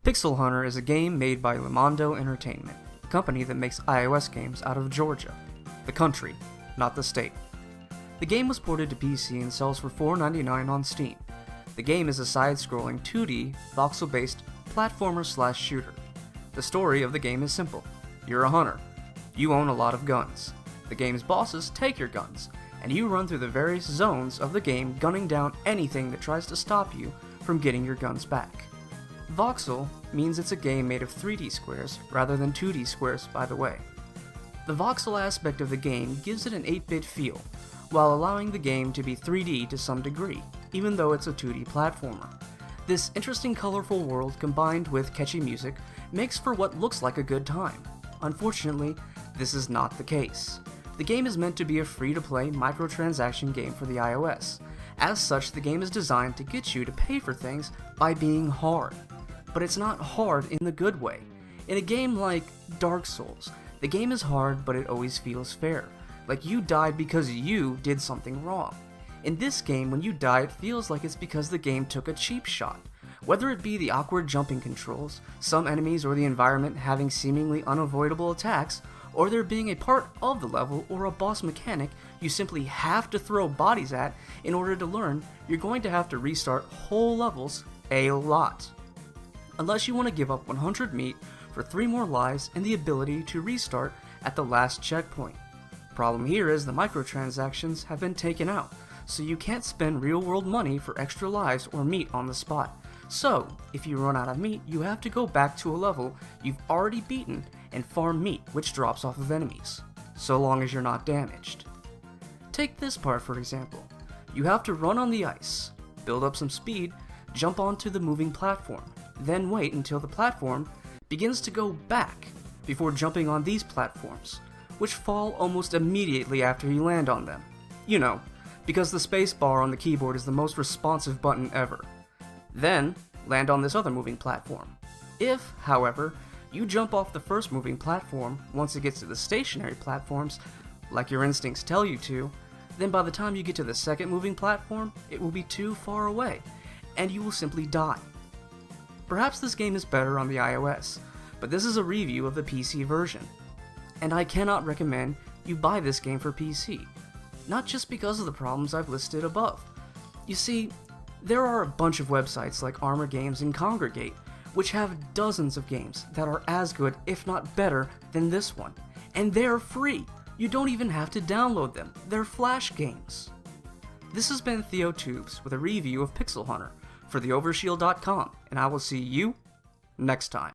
Pixel Hunter is a game made by Lumando Entertainment, a company that makes iOS games out of Georgia, the country, not the state. The game was ported to PC and sells for $4.99 on Steam. The game is a side-scrolling 2D, voxel-based platformer/shooter. The story of the game is simple. You're a hunter. You own a lot of guns. The game's bosses take your guns, and you run through the various zones of the game gunning down anything that tries to stop you from getting your guns back. Voxel means it's a game made of 3D squares rather than 2D squares, by the way. The voxel aspect of the game gives it an 8-bit feel, while allowing the game to be 3D to some degree, even though it's a 2D platformer. This interesting colorful world combined with catchy music makes for what looks like a good time. Unfortunately, this is not the case. The game is meant to be a free-to-play microtransaction game for the iOS. As such, the game is designed to get you to pay for things by being hard. But it's not hard in the good way. In a game like Dark Souls, the game is hard, but it always feels fair. Like you died because you did something wrong. In this game, when you die, it feels like it's because the game took a cheap shot. Whether it be the awkward jumping controls, some enemies or the environment having seemingly unavoidable attacks, or there being a part of the level or a boss mechanic you simply have to throw bodies at in order to learn, you're going to have to restart whole levels a lot. Unless you want to give up 100 meat for 3 more lives and the ability to restart at the last checkpoint. Problem here is the microtransactions have been taken out, so you can't spend real-world money for extra lives or meat on the spot. So, if you run out of meat, you have to go back to a level you've already beaten and farm meat, which drops off of enemies, so long as you're not damaged. Take this part for example. You have to run on the ice, build up some speed, jump onto the moving platform, then wait until the platform begins to go back before jumping on these platforms, which fall almost immediately after you land on them. You know, because the space bar on the keyboard is the most responsive button ever. Then, land on this other moving platform. If, however, you jump off the first moving platform once it gets to the stationary platforms, like your instincts tell you to, then by the time you get to the second moving platform, it will be too far away, and you will simply die. Perhaps this game is better on the iOS, but this is a review of the PC version, and I cannot recommend you buy this game for PC, not just because of the problems I've listed above. You see, there are a bunch of websites like Armor Games and Congregate, which have dozens of games that are as good, if not better, than this one, and they're free. You don't even have to download them, they're Flash games. This has been TheoTubes with a review of Pixel Hunter for theovershield.com, and I will see you next time.